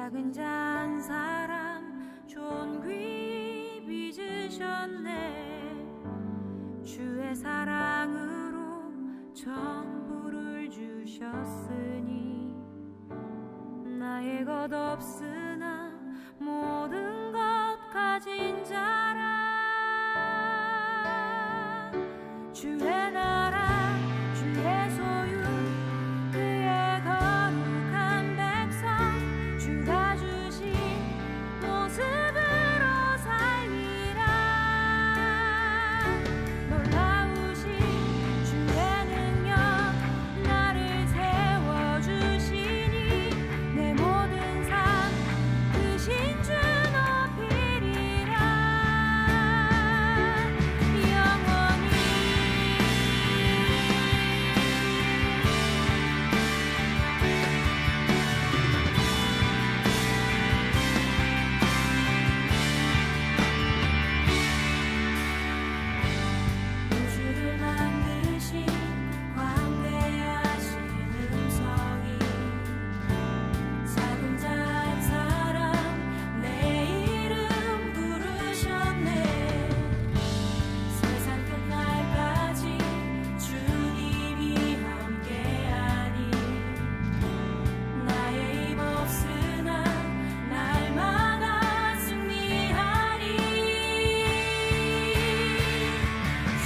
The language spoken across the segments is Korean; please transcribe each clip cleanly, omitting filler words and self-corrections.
작은 자 한 사람 존귀 빚으셨네. 주의 사랑으로 전부를 주셨으니 나의 것 없으나 모든 것 가진 자라. 주의 나라 주의 소유 그의 거룩한 백성 주가 주신 모습으로 살리라. 놀라우신 주의 능력 나를 세워주시니 내 모든 삶 크신 주 높이리라. 영원히 우주를 만드신 광대하신 음성이 작은 자 한 사람 내 이름 부르셨네. 세상 끝날까지 주님이 함께하니 나의 힘 없으나 날마다 승리하리.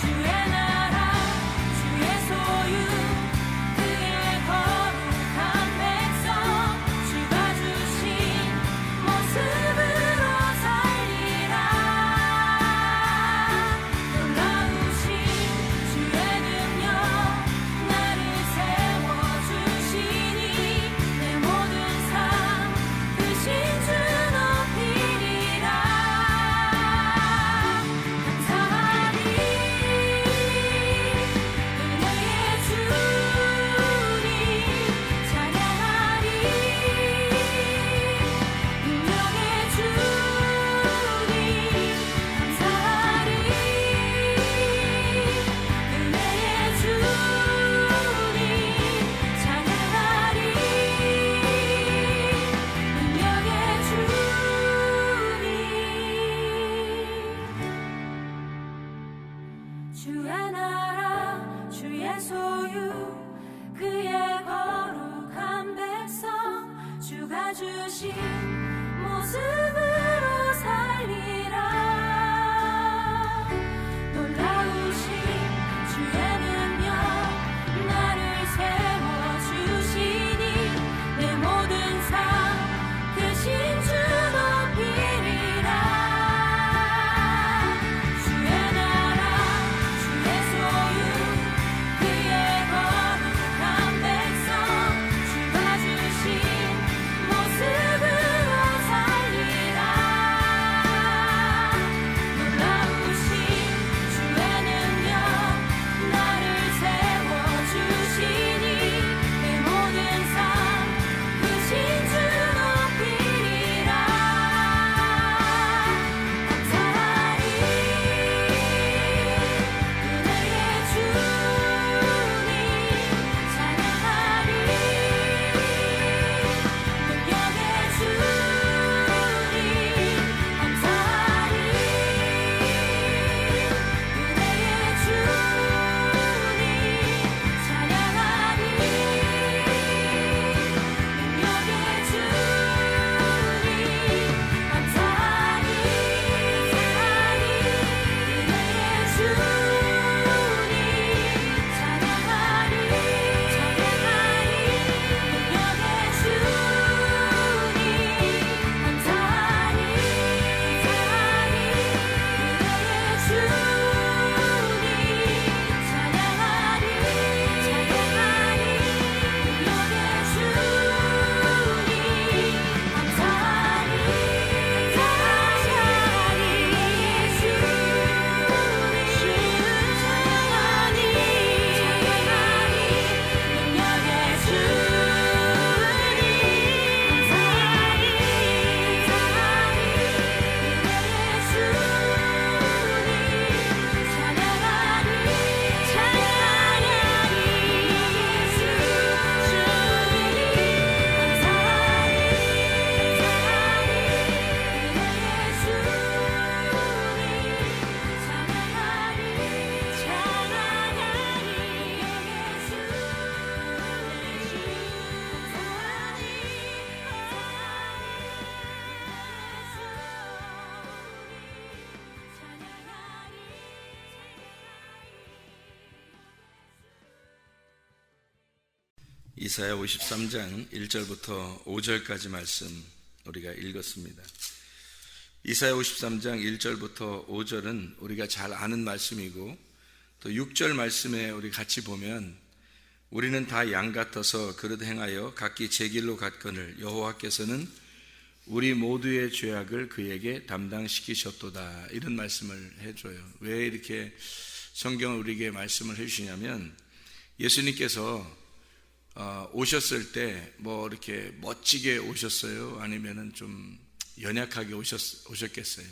주의 나라 주의 소유 그의 거룩한 백성 주가 주신 모습으로 살리라. 놀라우신 주의 능력 나를 세워주시니 내 모든 삶 크신 주 높이리라. 감사하리 은혜의 주님 찬양하리. 능력의 주님 감사하리. 은혜의 주님 찬양하리. 능력의 주님. 주의 나라 주의 소유 그의 거룩한 백성 주가 주신 모습으로 살리라. 놀라우신 주의 능력 나를 세워주시니 내 모든 삶 크신 주 높이리라. 주의 나라 주의 소유 그의 거룩한 백성 주가 주신 모습으로 살리라. 이사야 53장 1절부터 5절까지 말씀 우리가 읽었습니다. 이사야 53장 1절부터 5절은 우리가 잘 아는 말씀이고, 또 6절 말씀에 우리 같이 보면 우리는 다 양 같아서 그릇 행하여 각기 제 길로 갔거늘 여호와께서는 우리 모두의 죄악을 그에게 담당시키셨도다, 이런 말씀을 해줘요. 왜 이렇게 성경을 우리에게 말씀을 해주시냐면, 예수님께서 오셨을 때 뭐 이렇게 멋지게 오셨어요? 아니면은 좀 연약하게 오셨겠어요?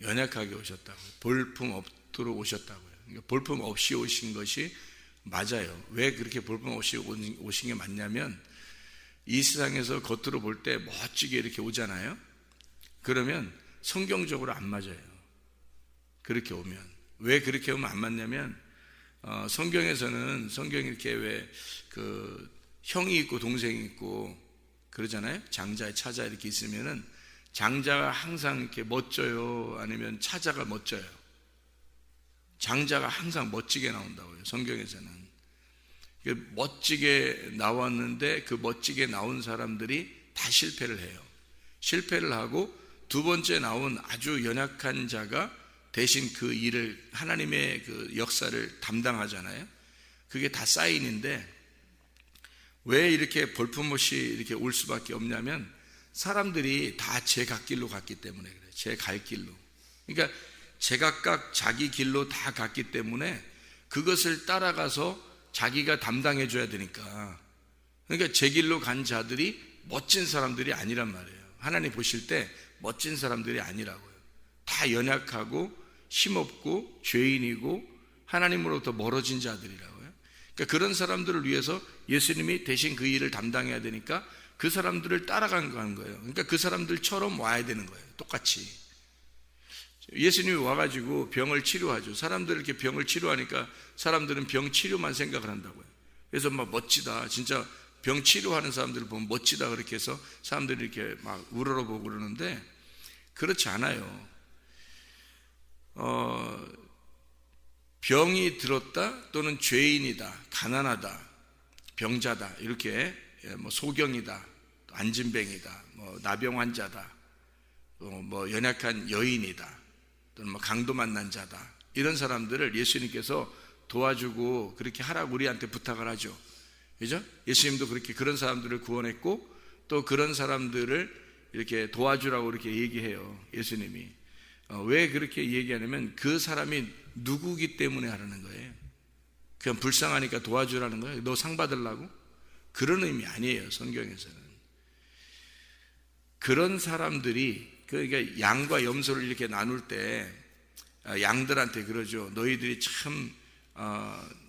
연약하게 오셨다고요. 볼품 없도록 오셨다고요. 그러니까 볼품 없이 오신 것이 맞아요. 왜 그렇게 볼품 없이 오신 게 맞냐면, 이 세상에서 겉으로 볼 때 멋지게 이렇게 오잖아요. 그러면 성경적으로 안 맞아요. 그렇게 오면. 왜 그렇게 오면 안 맞냐면, 성경에서는 성경이 이렇게 왜 형이 있고 동생이 있고 그러잖아요. 장자, 차자 이렇게 있으면은 장자가 항상 이렇게 멋져요? 아니면 차자가 멋져요? 장자가 항상 멋지게 나온다고요, 성경에서는. 멋지게 나왔는데 그 멋지게 나온 사람들이 다 실패를 해요. 실패를 하고 두 번째 나온 아주 연약한 자가 대신 그 일을, 하나님의 그 역사를 담당하잖아요. 그게 다 사인인데, 왜 이렇게 볼품없이 이렇게 올 수밖에 없냐면, 사람들이 다 제 갓길로 갔기 때문에 그래요. 제 갈 길로. 그러니까 제각각 자기 길로 다 갔기 때문에 그것을 따라가서 자기가 담당해 줘야 되니까. 그러니까 제 길로 간 자들이 멋진 사람들이 아니란 말이에요. 하나님 보실 때 멋진 사람들이 아니라고요. 다 연약하고 힘없고 죄인이고 하나님으로부터 멀어진 자들이라고요. 그러니까 그런 사람들을 위해서 예수님이 대신 그 일을 담당해야 되니까 그 사람들을 따라간 거예요. 그러니까 그 사람들처럼 와야 되는 거예요. 똑같이. 예수님이 와가지고 병을 치료하죠. 사람들 이렇게 병을 치료하니까 사람들은 병 치료만 생각을 한다고요. 그래서 막 멋지다, 진짜 병 치료하는 사람들을 보면 멋지다 그렇게 해서 사람들이 이렇게 막 우러러보고 그러는데, 그렇지 않아요. 병이 들었다 또는 죄인이다, 가난하다, 병자다, 이렇게 뭐 소경이다, 안진뱅이다, 뭐 나병 환자다, 뭐 연약한 여인이다, 또는 뭐 강도 만난 자다, 이런 사람들을 예수님께서 도와주고 그렇게 하라고 우리한테 부탁을 하죠. 그죠? 예수님도 그렇게 그런 사람들을 구원했고 또 그런 사람들을 이렇게 도와주라고 이렇게 얘기해요, 예수님이. 왜 그렇게 얘기하냐면 그 사람이 누구기 때문에 하라는 거예요. 그냥 불쌍하니까 도와주라는 거예요. 너 상 받으려고? 그런 의미 아니에요, 성경에서는. 그런 사람들이, 그러니까 양과 염소를 이렇게 나눌 때 양들한테 그러죠. 너희들이 참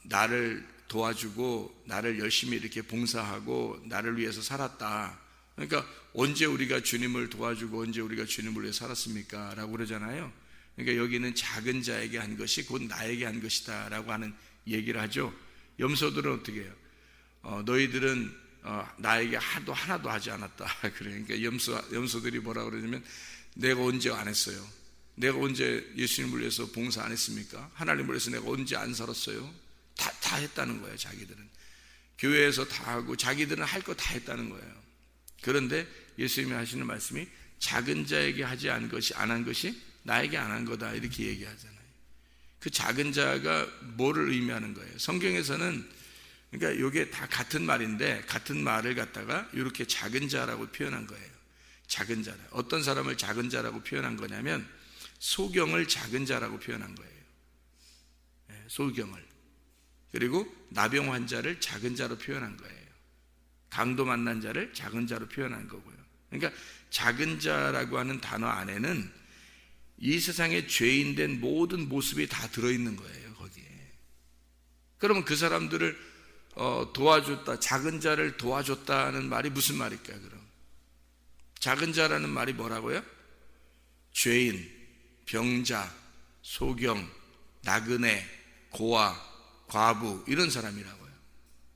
나를 도와주고 나를 열심히 이렇게 봉사하고 나를 위해서 살았다. 그러니까 언제 우리가 주님을 도와주고 언제 우리가 주님을 위해 살았습니까? 라고 그러잖아요. 그러니까 여기는 작은 자에게 한 것이 곧 나에게 한 것이다 라고 하는 얘기를 하죠. 염소들은 어떻게 해요? 너희들은 나에게 하나도 하지 않았다. 그러니까 염소들이 뭐라 그러냐면, 내가 언제 안 했어요? 내가 언제 예수님을 위해서 봉사 안 했습니까? 하나님을 위해서 내가 언제 안 살았어요? 다 했다는 거예요. 자기들은 교회에서 다 하고 자기들은 할 거 다 했다는 거예요. 그런데 예수님이 하시는 말씀이 작은 자에게 하지 않은 것이 안 한 것이 나에게 안 한 거다, 이렇게 얘기하잖아요. 그 작은 자가 뭐를 의미하는 거예요? 성경에서는, 그러니까 이게 다 같은 말인데 같은 말을 갖다가 이렇게 작은 자라고 표현한 거예요. 작은 자라. 어떤 사람을 작은 자라고 표현한 거냐면 소경을 작은 자라고 표현한 거예요. 소경을. 그리고 나병 환자를 작은 자로 표현한 거예요. 강도 만난 자를 작은 자로 표현한 거고요. 그러니까 작은 자라고 하는 단어 안에는 이 세상에 죄인된 모든 모습이 다 들어있는 거예요, 거기에. 그러면 그 사람들을 도와줬다, 작은 자를 도와줬다는 말이 무슨 말일까요, 그럼? 작은 자라는 말이 뭐라고요? 죄인, 병자, 소경, 나그네, 고아, 과부, 이런 사람이라고요.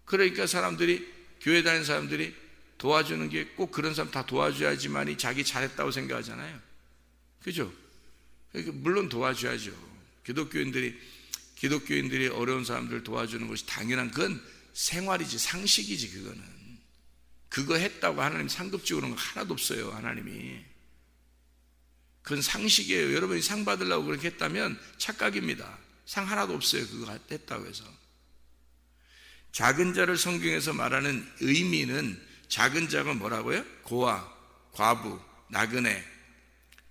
그러니까 사람들이, 교회 다니는 사람들이 도와주는 게 꼭 그런 사람 다 도와줘야지만이 자기 잘했다고 생각하잖아요. 그죠? 그러니까 물론 도와줘야죠. 기독교인들이 어려운 사람들을 도와주는 것이 당연한, 그건 생활이지 상식이지. 그거는 그거 했다고 하나님 상급 주는 거 하나도 없어요. 하나님이 그건 상식이에요. 여러분이 상 받으려고 그렇게 했다면 착각입니다. 상 하나도 없어요. 그거 했다고 해서. 작은 자를 성경에서 말하는 의미는 작은 자가 뭐라고요? 고아, 과부, 나그네,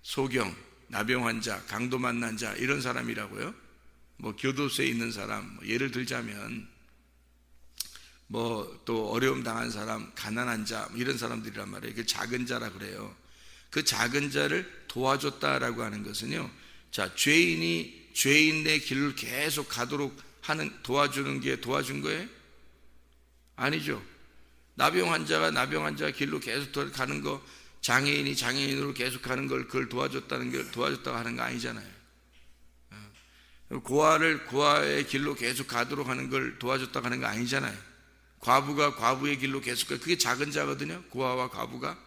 소경, 나병 환자, 강도 만난 자 이런 사람이라고요. 뭐 교도소에 있는 사람, 예를 들자면 뭐 또 어려움 당한 사람, 가난한 자 이런 사람들이란 말이에요. 그 작은 자라 그래요. 그 작은 자를 도와줬다라고 하는 것은요, 자, 죄인의 길을 계속 가도록 하는 도와주는 게 도와준 거예요? 아니죠. 나병 환자가 길로 계속 가는 거, 장애인이 장애인으로 계속 가는 걸 그걸 도와줬다고 하는 거 아니잖아요. 고아의 길로 계속 가도록 하는 걸 도와줬다고 하는 거 아니잖아요. 과부가 과부의 길로 계속 가, 그게 작은 자거든요. 고아와 과부가.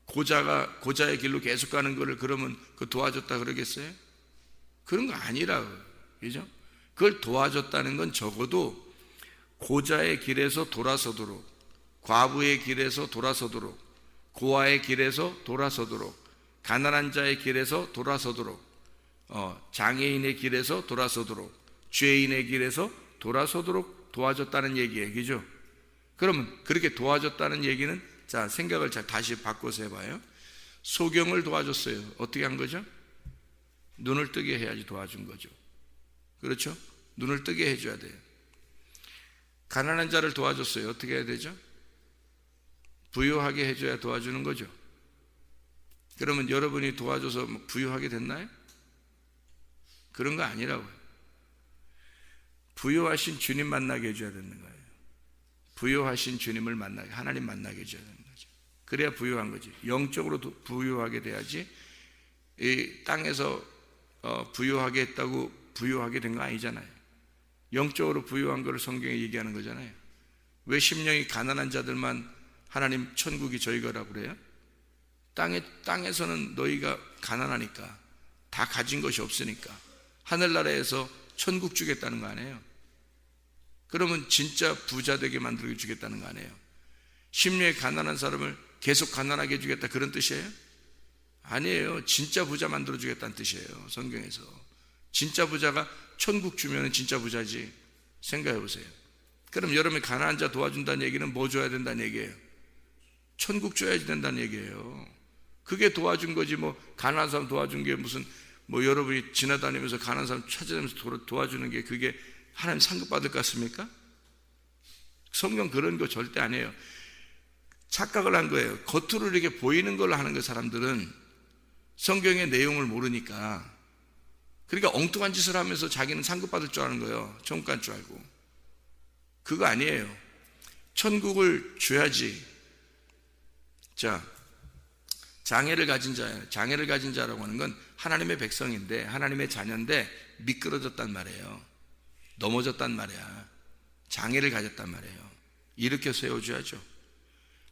고자의 길로 계속 가는 거를 그러면 그 도와줬다 그러겠어요? 그런 거 아니라고요. 그죠? 그걸 도와줬다는 건 적어도 고자의 길에서 돌아서도록, 과부의 길에서 돌아서도록, 고아의 길에서 돌아서도록, 가난한 자의 길에서 돌아서도록, 장애인의 길에서 돌아서도록, 죄인의 길에서 돌아서도록 도와줬다는 얘기예요. 그죠? 그러면 그렇게 도와줬다는 얘기는, 자, 생각을 다시 바꿔서 해봐요. 소경을 도와줬어요. 어떻게 한 거죠? 눈을 뜨게 해야지 도와준 거죠. 그렇죠? 눈을 뜨게 해줘야 돼요. 가난한 자를 도와줬어요. 어떻게 해야 되죠? 부유하게 해줘야 도와주는 거죠. 그러면 여러분이 도와줘서 부유하게 됐나요? 그런 거 아니라고요. 부유하신 주님 만나게 해줘야 되는 거예요. 부유하신 주님을 만나게, 하나님 만나게 해줘야 되는 거죠. 그래야 부유한 거지. 영적으로 부유하게 돼야지, 이 땅에서 부유하게 했다고 부유하게 된 거 아니잖아요. 영적으로 부유한 거를 성경에 얘기하는 거잖아요. 왜 심령이 가난한 자들만 하나님 천국이 저희 거라고 그래요? 땅에서는 너희가 가난하니까, 다 가진 것이 없으니까 하늘나라에서 천국 주겠다는 거 아니에요? 그러면 진짜 부자 되게 만들어 주겠다는 거 아니에요? 심령이 가난한 사람을 계속 가난하게 해주겠다, 그런 뜻이에요? 아니에요. 진짜 부자 만들어 주겠다는 뜻이에요. 성경에서 진짜 부자가 천국 주면 진짜 부자지. 생각해 보세요. 그럼 여러분이 가난한 자 도와준다는 얘기는 뭐 줘야 된다는 얘기예요? 천국 줘야지 된다는 얘기예요. 그게 도와준 거지. 뭐 가난한 사람 도와준 게 무슨, 뭐 여러분이 지나다니면서 가난한 사람 찾아다니면서 도와주는 게 그게 하나님 상급 받을 것 같습니까? 성경 그런 거 절대 아니에요. 착각을 한 거예요. 겉으로 이렇게 보이는 걸로 하는 그 사람들은 성경의 내용을 모르니까, 그러니까 엉뚱한 짓을 하면서 자기는 상급 받을 줄 아는 거예요. 천국 갈 줄 알고. 그거 아니에요. 천국을 줘야지. 자, 장애를 가진 자라고 하는 건 하나님의 백성인데, 하나님의 자녀인데 미끄러졌단 말이에요. 넘어졌단 말이야. 장애를 가졌단 말이에요. 일으켜 세워줘야죠.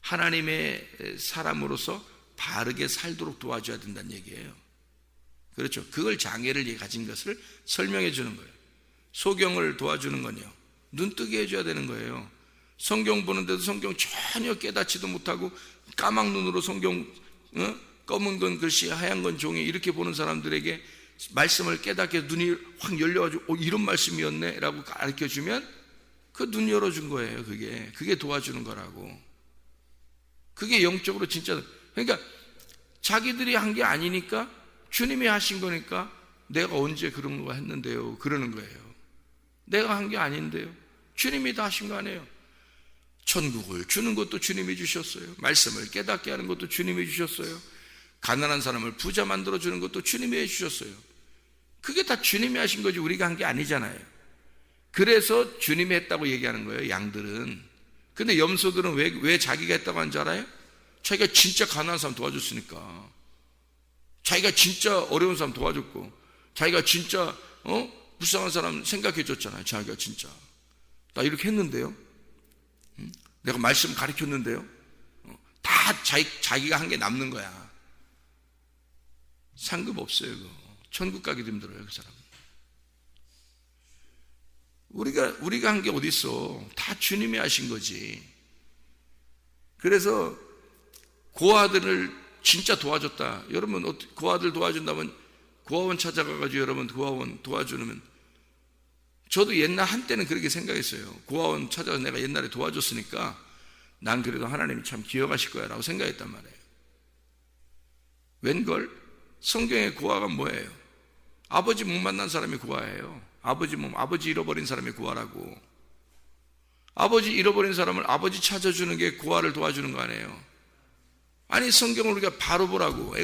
하나님의 사람으로서 바르게 살도록 도와줘야 된다는 얘기예요. 그렇죠? 그걸 장애를 가진 것을 설명해 주는 거예요. 소경을 도와주는 건요, 눈 뜨게 해줘야 되는 거예요. 성경 보는데도 성경 전혀 깨닫지도 못하고 까막 눈으로 성경, 검은 건 글씨, 하얀 건 종이 이렇게 보는 사람들에게 말씀을 깨닫게 눈이 확 열려가지고 이런 말씀이었네 라고 가르쳐주면 그 눈 열어준 거예요. 그게 도와주는 거라고. 그게 영적으로 진짜, 그러니까 자기들이 한 게 아니니까, 주님이 하신 거니까 내가 언제 그런 거 했는데요, 그러는 거예요. 내가 한 게 아닌데요, 주님이 다 하신 거 아니에요. 천국을 주는 것도 주님이 주셨어요. 말씀을 깨닫게 하는 것도 주님이 주셨어요. 가난한 사람을 부자 만들어 주는 것도 주님이 해주셨어요. 그게 다 주님이 하신 거지 우리가 한 게 아니잖아요. 그래서 주님이 했다고 얘기하는 거예요, 양들은. 근데 염소들은 왜 자기가 했다고 하는 줄 알아요? 자기가 진짜 가난한 사람 도와줬으니까. 자기가 진짜 어려운 사람 도와줬고, 자기가 진짜 불쌍한 사람 생각해 줬잖아요. 자기가 진짜 나 이렇게 했는데요, 내가 말씀 가르쳤는데요, 다 자기가 한 게 남는 거야. 상급 없어요. 그거 천국 가기도 힘들어요, 그 사람. 우리가 한 게 어디 있어? 다 주님이 하신 거지. 그래서 고아들을 진짜 도와줬다. 여러분 고아들 도와준다면 고아원 찾아가가지고 여러분 고아원 도와주면, 저도 옛날 한때는 그렇게 생각했어요. 고아원 찾아서 내가 옛날에 도와줬으니까 난 그래도 하나님이 참 기억하실 거야 라고 생각했단 말이에요. 웬걸? 성경의 고아가 뭐예요? 아버지 못 만난 사람이 고아예요. 아버지 잃어버린 사람이 고아라고. 아버지 잃어버린 사람을 아버지 찾아주는 게 고아를 도와주는 거 아니에요? 아니, 성경을 우리가 바로 보라고.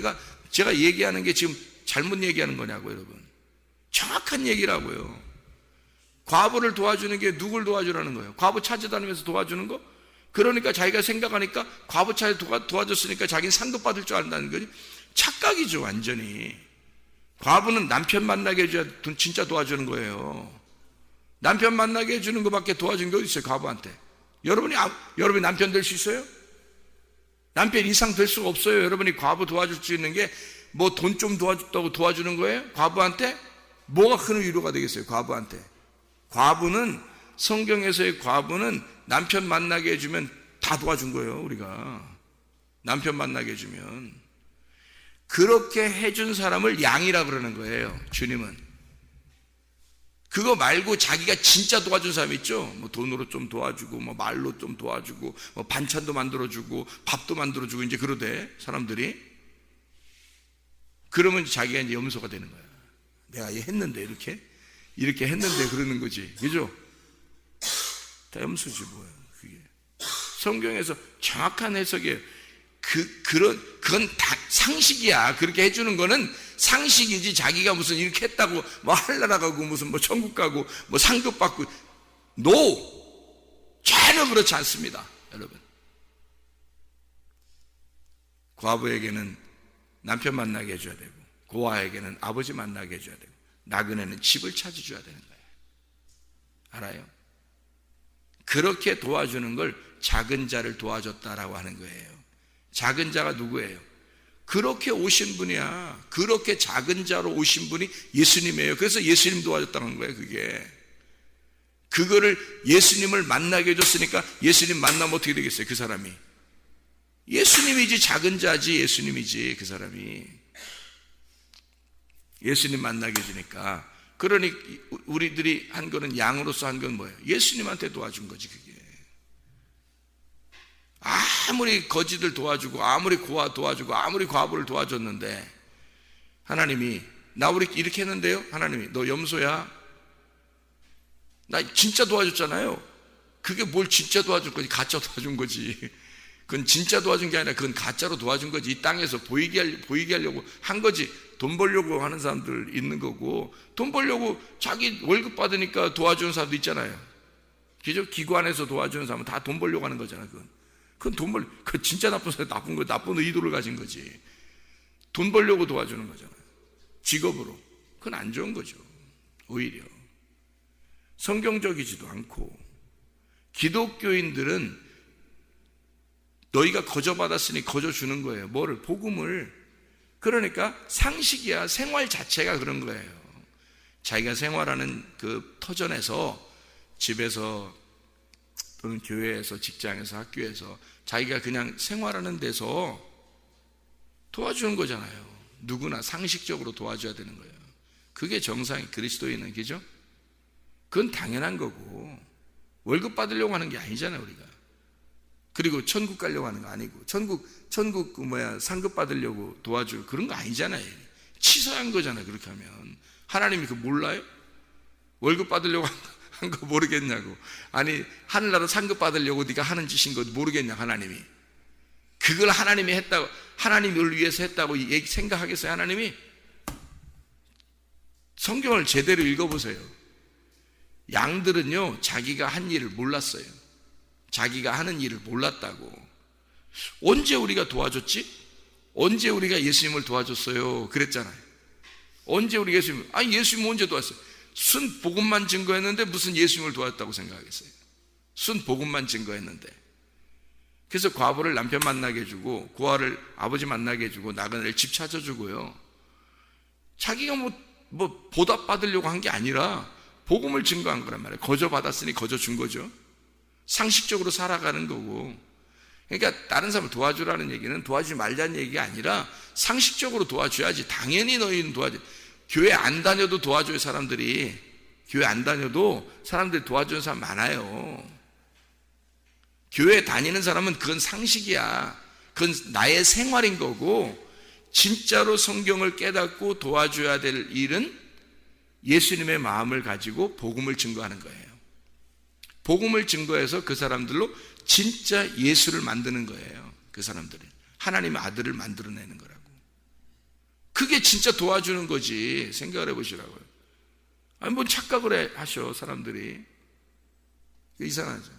제가 얘기하는 게 지금 잘못 얘기하는 거냐고, 여러분. 정확한 얘기라고요. 과부를 도와주는 게 누굴 도와주라는 거예요? 과부 찾아다니면서 도와주는 거? 그러니까 자기가 생각하니까 과부 찾아 도와줬으니까 자기는 상도 받을 줄 안다는 거지. 착각이죠, 완전히. 과부는 남편 만나게 해줘야 진짜 도와주는 거예요. 남편 만나게 해주는 것밖에 도와준 게 어디 있어요, 과부한테? 여러분이 남편 될 수 있어요? 남편 이상 될 수가 없어요. 여러분이 과부 도와줄 수 있는 게 뭐 돈 좀 도와줬다고 도와주는 거예요? 과부한테? 뭐가 큰 위로가 되겠어요, 과부한테? 과부는, 성경에서의 과부는 남편 만나게 해주면 다 도와준 거예요, 우리가. 남편 만나게 해주면. 그렇게 해준 사람을 양이라 그러는 거예요, 주님은. 그거 말고 자기가 진짜 도와준 사람 있죠? 뭐 돈으로 좀 도와주고, 뭐 말로 좀 도와주고, 뭐 반찬도 만들어주고, 밥도 만들어주고, 이제 그러대, 사람들이. 그러면 자기가 이제 염소가 되는 거야. 내가 했는데, 이렇게 했는데 그러는 거지. 그죠? 다 염소지, 뭐예요, 그게. 성경에서 정확한 해석이에요. 그건 다 상식이야. 그렇게 해주는 거는 상식이지, 자기가 무슨 이렇게 했다고 뭐 하늘나라 가고 무슨 뭐 천국 가고 뭐 상급 받고, 전혀 그렇지 않습니다, 여러분. 과부에게는 남편 만나게 해줘야 되고, 고아에게는 아버지 만나게 해줘야 되고, 나그네는 집을 찾아줘야 되는 거예요. 알아요? 그렇게 도와주는 걸 작은 자를 도와줬다라고 하는 거예요. 작은 자가 누구예요? 그렇게 오신 분이야. 그렇게 작은 자로 오신 분이 예수님이에요. 그래서 예수님 도와줬다는 거예요, 그게. 그거를 예수님을 만나게 해줬으니까 예수님 만나면 어떻게 되겠어요, 그 사람이? 예수님이지, 작은 자지, 예수님이지, 그 사람이. 예수님 만나게 해주니까. 그러니 우리들이 한 거는, 양으로서 한 건 뭐예요? 예수님한테 도와준 거지, 그게. 아무리 거지들 도와주고, 아무리 고아 도와주고, 아무리 과부를 도와줬는데, 하나님이, 나 우리 이렇게 했는데요? 하나님이, 너 염소야? 나 진짜 도와줬잖아요. 그게 뭘 진짜 도와줄 거지? 가짜 도와준 거지. 그건 진짜 도와준 게 아니라 그건 가짜로 도와준 거지. 이 땅에서 보이게 하려고 한 거지. 돈 벌려고 하는 사람들 있는 거고, 돈 벌려고 자기 월급 받으니까 도와주는 사람도 있잖아요. 기관에서 도와주는 사람은 다 돈 벌려고 하는 거잖아요. 그건 그 진짜 나쁜 사람, 나쁜 의도를 가진 거지. 돈 벌려고 도와주는 거잖아요, 직업으로. 그건 안 좋은 거죠, 오히려. 성경적이지도 않고. 기독교인들은 너희가 거저받았으니 거저주는 거예요. 뭐를? 복음을. 그러니까 상식이야. 생활 자체가 그런 거예요. 자기가 생활하는 그 터전에서, 집에서 또는 교회에서, 직장에서, 학교에서 자기가 그냥 생활하는 데서 도와주는 거잖아요. 누구나 상식적으로 도와줘야 되는 거예요. 그게 정상이, 그리스도인은. 그죠? 그건 당연한 거고, 월급 받으려고 하는 게 아니잖아요, 우리가. 그리고 천국 가려고 하는 거 아니고, 천국 상급 받으려고 도와줄 그런 거 아니잖아요. 치사한 거잖아요, 그렇게 하면. 하나님이 그거 몰라요? 월급 받으려고 한 거 모르겠냐고. 아니, 하늘나라 상급 받으려고 네가 하는 짓인 거 모르겠냐, 하나님이. 그걸 하나님이 했다고, 하나님을 위해서 했다고 생각하겠어요, 하나님이? 성경을 제대로 읽어보세요. 양들은요, 자기가 한 일을 몰랐어요. 자기가 하는 일을 몰랐다고. 언제 우리가 도와줬지? 언제 우리가 예수님을 도와줬어요? 그랬잖아요. 언제 우리가 예수님 언제 도왔어요? 순 복음만 증거했는데 무슨 예수님을 도왔다고 생각하겠어요? 순 복음만 증거했는데. 그래서 과부를 남편 만나게 해주고, 고아를 아버지 만나게 해주고, 나그네를 집 찾아주고요. 자기가 뭐 보답받으려고 한 게 아니라 복음을 증거한 거란 말이에요. 거저 받았으니 거저 준 거죠. 상식적으로 살아가는 거고. 그러니까 다른 사람을 도와주라는 얘기는 도와주지 말자는 얘기가 아니라 상식적으로 도와줘야지. 당연히 너희는 도와줘. 교회 안 다녀도 도와줘요. 사람들이. 교회 안 다녀도 사람들이 도와주는 사람 많아요. 교회 다니는 사람은 그건 상식이야. 그건 나의 생활인 거고, 진짜로 성경을 깨닫고 도와줘야 될 일은 예수님의 마음을 가지고 복음을 증거하는 거예요. 복음을 증거해서 그 사람들로 진짜 예수를 만드는 거예요. 그 사람들이 하나님의 아들을 만들어내는 거라고. 그게 진짜 도와주는 거지. 생각을 해보시라고요. 아니 뭔 착각을 하셔 사람들이. 이상하죠.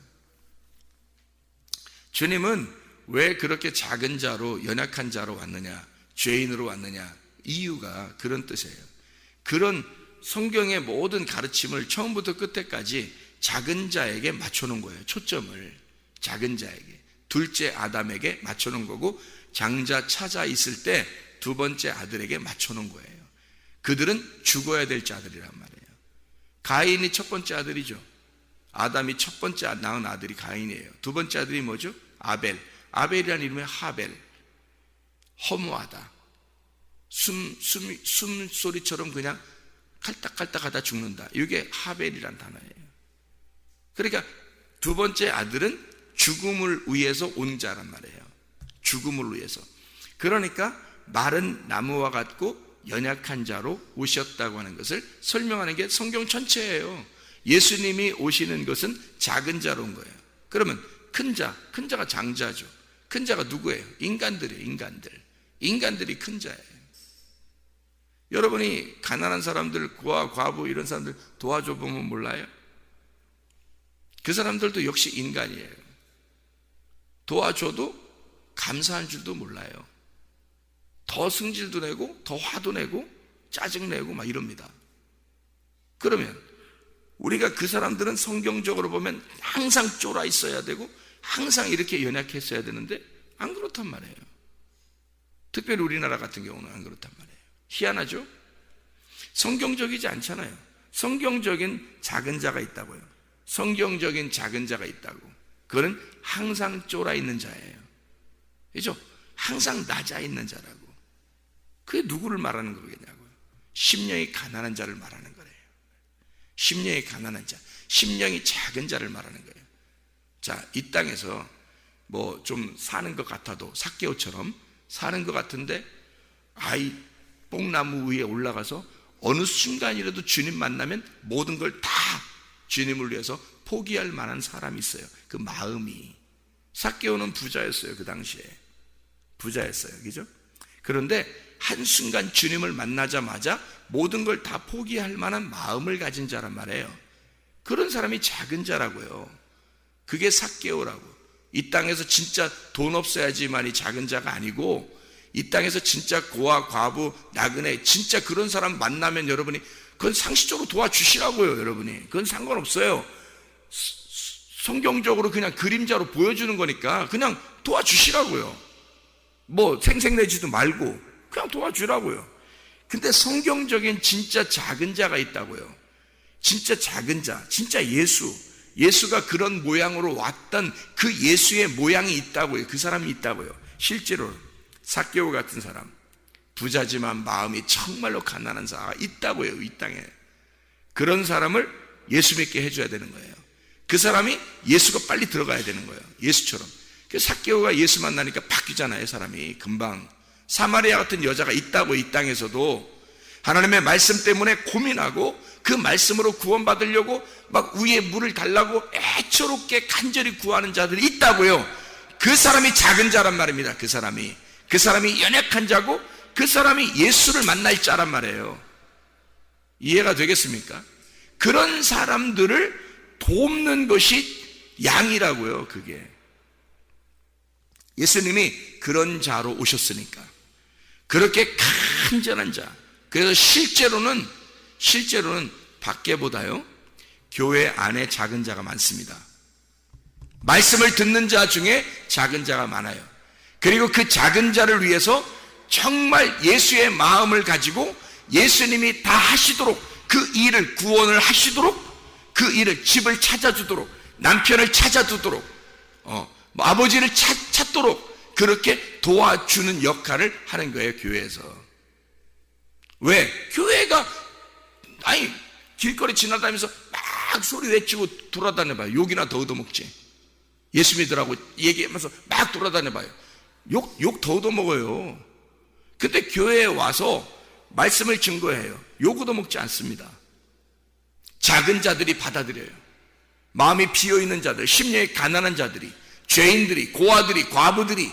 주님은 왜 그렇게 작은 자로, 연약한 자로 왔느냐, 죄인으로 왔느냐, 이유가 그런 뜻이에요. 그런 성경의 모든 가르침을 처음부터 끝에까지 작은 자에게 맞춰놓은 거예요. 초점을 작은 자에게, 둘째 아담에게 맞춰놓은 거고, 장자 찾아 있을 때 두 번째 아들에게 맞춰놓은 거예요. 그들은 죽어야 될 자들이란 말이에요. 가인이 첫 번째 아들이죠. 아담이 첫 번째 낳은 아들이 가인이에요. 두 번째 아들이 뭐죠? 아벨. 아벨이라는 이름의 하벨. 허무하다. 숨소리처럼 그냥 칼딱칼딱하다 죽는다. 이게 하벨이란 단어예요. 그러니까 두 번째 아들은 죽음을 위해서 온 자란 말이에요. 죽음을 위해서. 그러니까 마른 나무와 같고 연약한 자로 오셨다고 하는 것을 설명하는 게 성경 전체예요. 예수님이 오시는 것은 작은 자로 온 거예요. 그러면 큰 자가 장자죠. 큰 자가 누구예요? 인간들이에요. 인간들이 큰 자예요. 여러분이 가난한 사람들, 고아, 과부 이런 사람들 도와줘 보면 몰라요? 그 사람들도 역시 인간이에요. 도와줘도 감사한 줄도 몰라요. 더 승질도 내고 더 화도 내고 짜증내고 막 이럽니다. 그러면 우리가 그 사람들은 성경적으로 보면 항상 쫄아 있어야 되고 항상 이렇게 연약했어야 되는데 안 그렇단 말이에요. 특별히 우리나라 같은 경우는 안 그렇단 말이에요. 희한하죠? 성경적이지 않잖아요. 성경적인 작은 자가 있다고요. 성경적인 작은 자가 있다고. 그거는 항상 쫄아 있는 자예요. 그죠? 항상 낮아 있는 자라고. 그게 누구를 말하는 거겠냐고요. 심령이 가난한 자를 말하는 거예요. 심령이 가난한 자, 심령이 작은 자를 말하는 거예요. 자, 이 땅에서 뭐 좀 사는 것 같아도 삭개오처럼 사는 것 같은데 아이 뽕나무 위에 올라가서 어느 순간이라도 주님 만나면 모든 걸 다 주님을 위해서 포기할 만한 사람이 있어요. 그 마음이. 삭개오는 부자였어요. 그 당시에 부자였어요. 그죠? 그런데 한순간 주님을 만나자마자 모든 걸 다 포기할 만한 마음을 가진 자란 말이에요. 그런 사람이 작은 자라고요. 그게 삭개오라고. 이 땅에서 진짜 돈 없어야지만이 작은 자가 아니고, 이 땅에서 진짜 고아, 과부, 나그네 진짜 그런 사람 만나면 여러분이 그건 상식적으로 도와주시라고요. 여러분이 그건 상관없어요. 성경적으로 그냥 그림자로 보여주는 거니까 그냥 도와주시라고요. 뭐 생색내지도 말고 그냥 도와주라고요. 근데 성경적인 진짜 작은 자가 있다고요. 진짜 작은 자, 진짜 예수가 그런 모양으로 왔던 그 예수의 모양이 있다고요. 그 사람이 있다고요. 실제로 삭개오 같은 사람, 부자지만 마음이 정말로 가난한 자가 있다고요. 이 땅에. 그런 사람을 예수 믿게 해줘야 되는 거예요. 그 사람이 예수가 빨리 들어가야 되는 거예요. 예수처럼. 삭개오가 예수 만나니까 바뀌잖아요. 사람이 금방. 사마리아 같은 여자가 있다고. 이 땅에서도 하나님의 말씀 때문에 고민하고 그 말씀으로 구원받으려고 막 위에 물을 달라고 애처롭게 간절히 구하는 자들이 있다고요. 그 사람이 작은 자란 말입니다. 그 사람이 연약한 자고 그 사람이 예수를 만날 자란 말이에요. 이해가 되겠습니까? 그런 사람들을 돕는 것이 양이라고요. 그게 예수님이 그런 자로 오셨으니까. 그렇게 간절한 자. 그래서 실제로는 밖에보다요 교회 안에 작은 자가 많습니다. 말씀을 듣는 자 중에 작은 자가 많아요. 그리고 그 작은 자를 위해서 정말 예수의 마음을 가지고 예수님이 다 하시도록 그 일을 구원을 하시도록, 그 일을, 집을 찾아주도록, 남편을 찾아주도록, 아버지를 찾도록 그렇게 도와주는 역할을 하는 거예요, 교회에서. 왜? 교회가 길거리 지나다니면서 막 소리 외치고 돌아다녀봐요. 욕이나 더 얻어먹지. 예수 믿으라고 얘기하면서 막 돌아다녀봐요. 욕 더 얻어먹어요. 근데 교회에 와서 말씀을 증거해요. 욕 얻어먹지 않습니다. 작은 자들이 받아들여요. 마음이 비어있는 자들, 심령이 가난한 자들이, 죄인들이, 고아들이, 과부들이,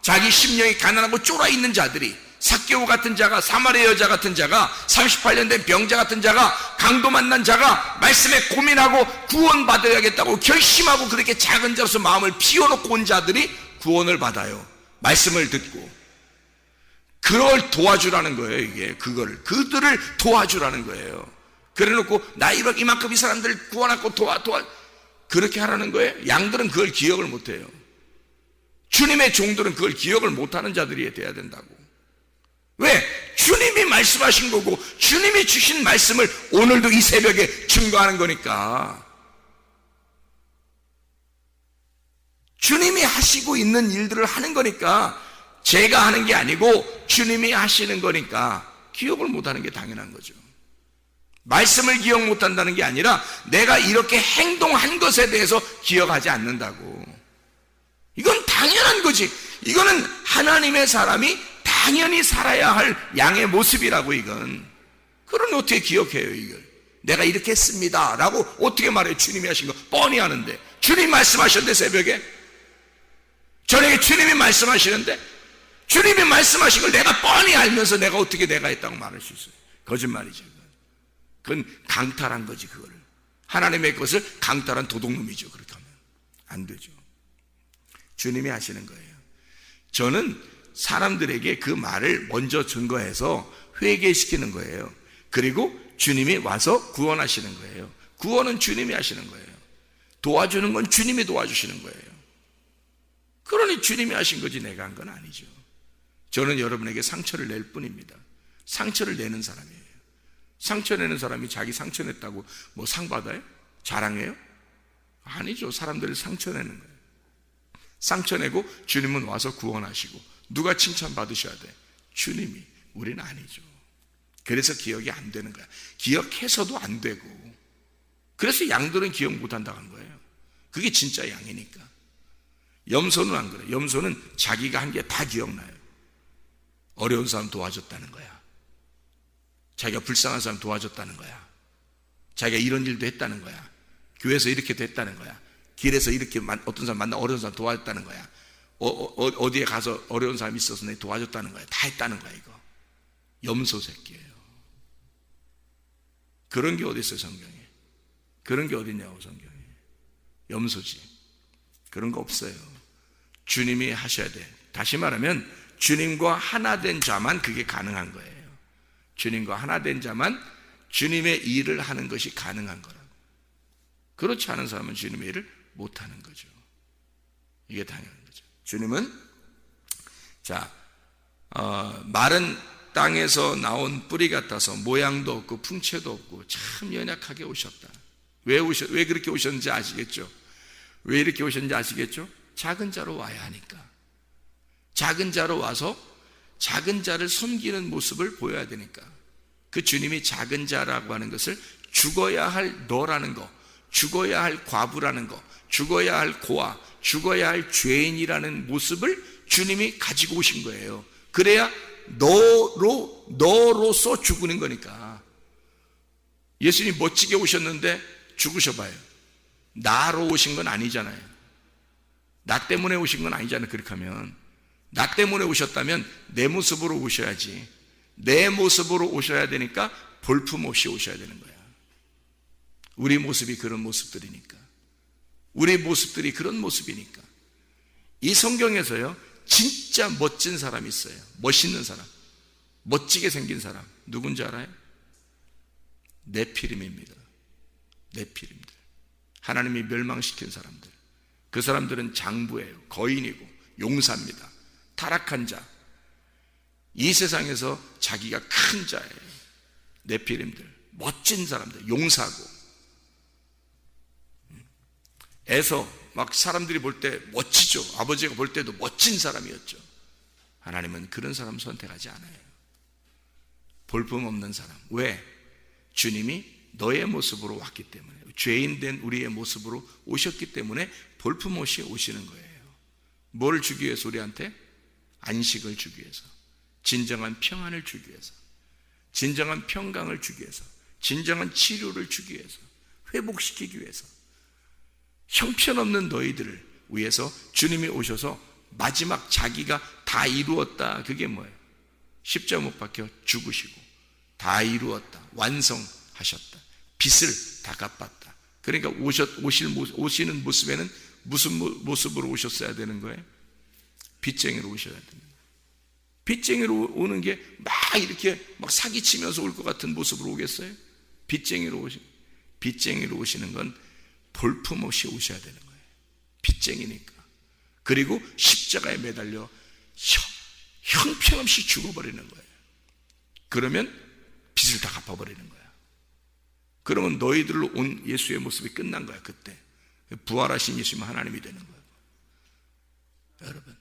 자기 심령이 가난하고 쫄아있는 자들이, 삭개오 같은 자가, 사마리아 여자 같은 자가, 38년 된 병자 같은 자가, 강도 만난 자가 말씀에 고민하고 구원받아야겠다고 결심하고 그렇게 작은 자로서 마음을 비워놓고 온 자들이 구원을 받아요. 말씀을 듣고. 그걸 도와주라는 거예요. 이게 그들을 도와주라는 거예요. 그래놓고 나 이만큼 이 사람들 구원하고 도와 그렇게 하라는 거예요. 양들은 그걸 기억을 못해요. 주님의 종들은 그걸 기억을 못하는 자들이 돼야 된다고. 왜? 주님이 말씀하신 거고 주님이 주신 말씀을 오늘도 이 새벽에 증거하는 거니까. 주님이 하시고 있는 일들을 하는 거니까, 제가 하는 게 아니고 주님이 하시는 거니까 기억을 못하는 게 당연한 거죠. 말씀을 기억 못한다는 게 아니라 내가 이렇게 행동한 것에 대해서 기억하지 않는다고. 이건 당연한 거지. 이거는 하나님의 사람이 당연히 살아야 할 양의 모습이라고. 이건 그럼 어떻게 기억해요? 이걸 내가 이렇게 했습니다 라고 어떻게 말해요? 주님이 하신 거 뻔히 아는데. 주님이 말씀하셨는데, 새벽에 저녁에 주님이 말씀하시는데, 주님이 말씀하신 걸 내가 뻔히 알면서 내가 어떻게 내가 했다고 말할 수 있어요? 거짓말이죠. 그건 강탈한 거지. 그거를 하나님의 것을 강탈한 도둑놈이죠. 그렇게 하면 안 되죠. 주님이 하시는 거예요. 저는 사람들에게 그 말을 먼저 증거해서 회개시키는 거예요. 그리고 주님이 와서 구원하시는 거예요. 구원은 주님이 하시는 거예요. 도와주는 건 주님이 도와주시는 거예요. 그러니 주님이 하신 거지 내가 한 건 아니죠. 저는 여러분에게 상처를 낼 뿐입니다. 상처를 내는 사람이에요. 상처 내는 사람이 자기 상처 냈다고 뭐 상 받아요? 자랑해요? 아니죠. 사람들을 상처 내는 거예요. 상처 내고 주님은 와서 구원하시고. 누가 칭찬 받으셔야 돼? 주님이. 우리는 아니죠. 그래서 기억이 안 되는 거야. 기억해서도 안 되고. 그래서 양들은 기억 못한다고 한 거예요. 그게 진짜 양이니까. 염소는 안 그래. 염소는 자기가 한 게 다 기억나요. 어려운 사람 도와줬다는 거야. 자기가 불쌍한 사람 도와줬다는 거야. 자기가 이런 일도 했다는 거야. 교회에서 이렇게 됐다는 거야. 길에서 이렇게 어떤 사람 만나 어려운 사람 도와줬다는 거야. 어디에 가서 어려운 사람이 있어서 내 도와줬다는 거야. 다 했다는 거야. 이거 염소 새끼예요. 그런 게 어디 있어요? 성경에. 그런 게 어디 있냐고. 성경에. 염소지. 그런 거 없어요. 주님이 하셔야 돼. 다시 말하면 주님과 하나 된 자만 그게 가능한 거예요. 주님과 하나 된 자만 주님의 일을 하는 것이 가능한 거라고. 그렇지 않은 사람은 주님의 일을 못하는 거죠. 이게 당연한 거죠. 주님은 마른 땅에서 나온 뿌리 같아서 모양도 없고 풍채도 없고 참 연약하게 오셨다. 왜 그렇게 오셨는지 아시겠죠? 왜 이렇게 오셨는지 아시겠죠? 작은 자로 와야 하니까. 작은 자로 와서 작은 자를 섬기는 모습을 보여야 되니까. 그 주님이 작은 자라고 하는 것을 죽어야 할 너라는 거, 죽어야 할 과부라는 거, 죽어야 할 고아, 죽어야 할 죄인이라는 모습을 주님이 가지고 오신 거예요. 그래야 너로서 죽는 거니까. 예수님 멋지게 오셨는데 죽으셔봐요. 나로 오신 건 아니잖아요. 나 때문에 오신 건 아니잖아요. 그렇게 하면 나 때문에 오셨다면 내 모습으로 오셔야지. 내 모습으로 오셔야 되니까 볼품 없이 오셔야 되는 거야. 우리 모습이 그런 모습들이니까. 우리 모습들이 그런 모습이니까. 이 성경에서요, 진짜 멋진 사람이 있어요. 멋있는 사람, 멋지게 생긴 사람. 누군지 알아요? 네피림입니다. 네피림들. 하나님이 멸망시킨 사람들. 그 사람들은 장부예요. 거인이고 용사입니다. 타락한 자. 이 세상에서 자기가 큰 자예요. 네피림들. 멋진 사람들, 용사고 에서 막 사람들이 볼 때 멋지죠. 아버지가 볼 때도 멋진 사람이었죠. 하나님은 그런 사람 선택하지 않아요. 볼품없는 사람. 왜? 주님이 너의 모습으로 왔기 때문에, 죄인된 우리의 모습으로 오셨기 때문에 볼품없이 오시는 거예요. 뭘 주기 위해서? 우리한테 안식을 주기 위해서, 진정한 평안을 주기 위해서, 진정한 평강을 주기 위해서, 진정한 치료를 주기 위해서, 회복시키기 위해서, 형편없는 너희들을 위해서 주님이 오셔서 마지막 자기가 다 이루었다. 그게 뭐예요? 십자가 못 박혀 죽으시고 다 이루었다, 완성하셨다, 빚을 다 갚았다. 그러니까 오시는 모습에는 무슨 모습으로 오셨어야 되는 거예요? 빚쟁이로 오셔야 됩니다. 빚쟁이로 오는 게 막 이렇게 막 사기치면서 올 것 같은 모습으로 오겠어요? 빚쟁이로 오시는 건 볼품없이 오셔야 되는 거예요. 빚쟁이니까. 그리고 십자가에 매달려 형편없이 죽어버리는 거예요. 그러면 빚을 다 갚아버리는 거야. 그러면 너희들로 온 예수의 모습이 끝난 거야. 그때 부활하신 예수님은 하나님이 되는 거예요. 여러분,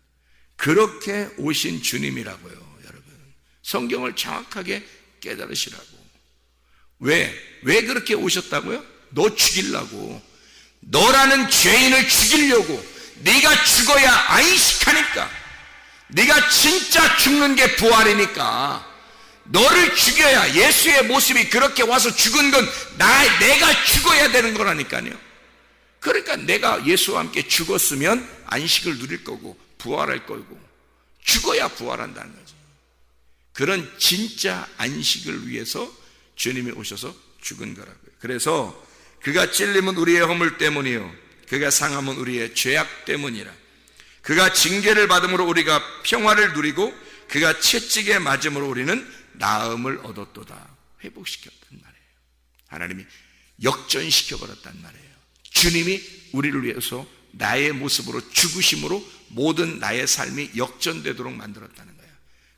그렇게 오신 주님이라고요. 여러분, 성경을 정확하게 깨달으시라고. 왜 그렇게 오셨다고요? 너 죽이려고. 너라는 죄인을 죽이려고. 네가 죽어야 안식하니까. 네가 진짜 죽는 게 부활이니까 너를 죽여야, 예수의 모습이 그렇게 와서 죽은 건 내가 죽어야 되는 거라니까요. 그러니까 내가 예수와 함께 죽었으면 안식을 누릴 거고 부활할 거고, 죽어야 부활한다는 거지. 그런 진짜 안식을 위해서 주님이 오셔서 죽은 거라고요. 그래서 그가 찔림은 우리의 허물 때문이요, 그가 상함은 우리의 죄악 때문이라. 그가 징계를 받음으로 우리가 평화를 누리고 그가 채찍에 맞음으로 우리는 나음을 얻었도다. 회복시켰단 말이에요. 하나님이 역전시켜버렸단 말이에요. 주님이 우리를 위해서 나의 모습으로 죽으심으로 모든 나의 삶이 역전되도록 만들었다는 거예요.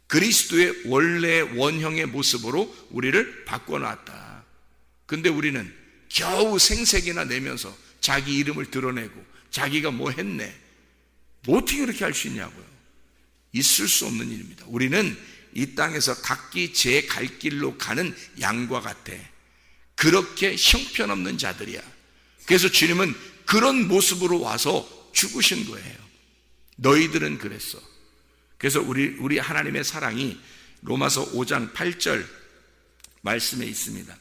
그리스도의 원래 원형의 모습으로 우리를 바꿔놨다. 근데 우리는 겨우 생색이나 내면서 자기 이름을 드러내고 자기가 뭐 했네. 뭐 어떻게 그렇게 할 수 있냐고요. 있을 수 없는 일입니다. 우리는 이 땅에서 각기 제 갈 길로 가는 양과 같아. 그렇게 형편없는 자들이야. 그래서 주님은 그런 모습으로 와서 죽으신 거예요. 너희들은 그랬어. 그래서 우리 하나님의 사랑이 로마서 5장 8절 말씀에 있습니다.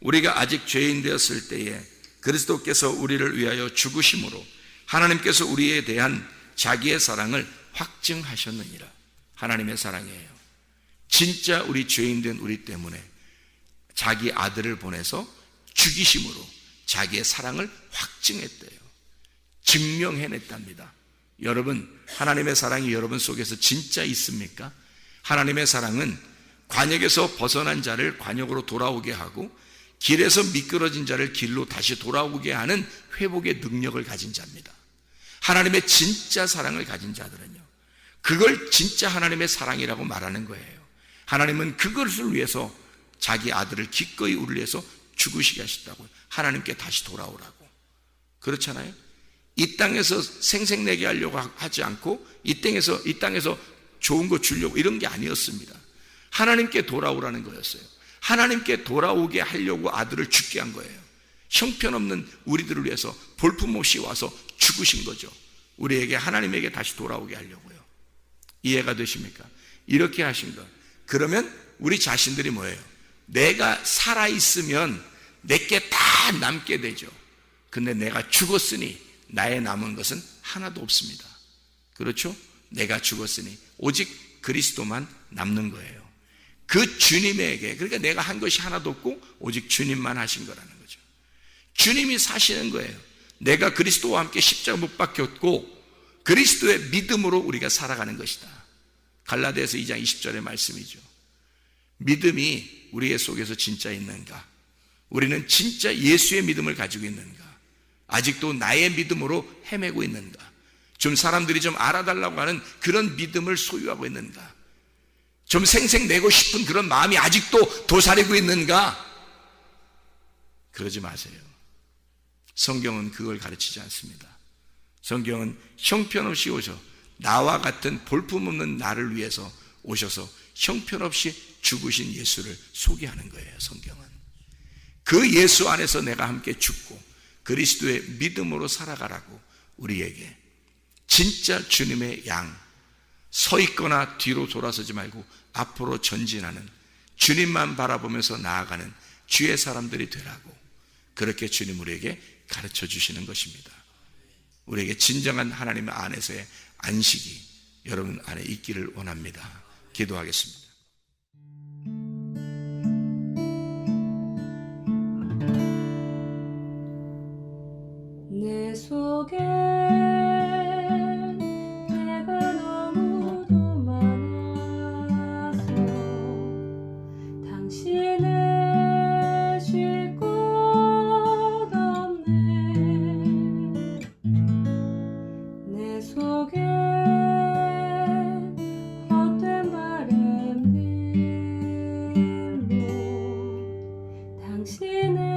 우리가 아직 죄인 되었을 때에 그리스도께서 우리를 위하여 죽으심으로 하나님께서 우리에 대한 자기의 사랑을 확증하셨느니라. 하나님의 사랑이에요. 진짜 우리 죄인 된 우리 때문에 자기 아들을 보내서 죽이심으로 자기의 사랑을 확증했대요. 증명해냈답니다. 여러분, 하나님의 사랑이 여러분 속에서 진짜 있습니까? 하나님의 사랑은 관역에서 벗어난 자를 관역으로 돌아오게 하고 길에서 미끄러진 자를 길로 다시 돌아오게 하는 회복의 능력을 가진 자입니다. 하나님의 진짜 사랑을 가진 자들은요, 그걸 진짜 하나님의 사랑이라고 말하는 거예요. 하나님은 그것을 위해서 자기 아들을 기꺼이 우리를 위해서 죽으시게 하셨다고요. 하나님께 다시 돌아오라고. 그렇잖아요. 이 땅에서 생색내게 하려고 하지 않고 이 땅에서 좋은 거 주려고 이런 게 아니었습니다. 하나님께 돌아오라는 거였어요. 하나님께 돌아오게 하려고 아들을 죽게 한 거예요. 형편없는 우리들을 위해서 볼품없이 와서 죽으신 거죠. 우리에게, 하나님에게 다시 돌아오게 하려고요. 이해가 되십니까? 이렇게 하신 것. 그러면 우리 자신들이 뭐예요? 내가 살아있으면 내게 다 남게 되죠. 근데 내가 죽었으니 나의 남은 것은 하나도 없습니다. 그렇죠? 내가 죽었으니 오직 그리스도만 남는 거예요. 그 주님에게, 그러니까 내가 한 것이 하나도 없고 오직 주님만 하신 거라는 거죠. 주님이 사시는 거예요. 내가 그리스도와 함께 십자가 못 박혔고 그리스도의 믿음으로 우리가 살아가는 것이다. 갈라디아서 2장 20절의 말씀이죠. 믿음이 우리의 속에서 진짜 있는가? 우리는 진짜 예수의 믿음을 가지고 있는가? 아직도 나의 믿음으로 헤매고 있는가? 좀 사람들이 좀 알아달라고 하는 그런 믿음을 소유하고 있는가? 좀 생색내고 싶은 그런 마음이 아직도 도사리고 있는가? 그러지 마세요. 성경은 그걸 가르치지 않습니다. 성경은 형편없이 오셔 나와 같은 볼품없는 나를 위해서 오셔서 형편없이 죽으신 예수를 소개하는 거예요. 성경은 그 예수 안에서 내가 함께 죽고 그리스도의 믿음으로 살아가라고 우리에게 진짜 주님의 양, 서 있거나 뒤로 돌아서지 말고 앞으로 전진하는, 주님만 바라보면서 나아가는 주의 사람들이 되라고 그렇게 주님 우리에게 가르쳐 주시는 것입니다. 우리에게 진정한 하나님 안에서의 안식이 여러분 안에 있기를 원합니다. 기도하겠습니다. 내 속에 내가 너무도 많아서 당신을 쉴 곳 없네. 내 속에 헛된 바램들로 당신을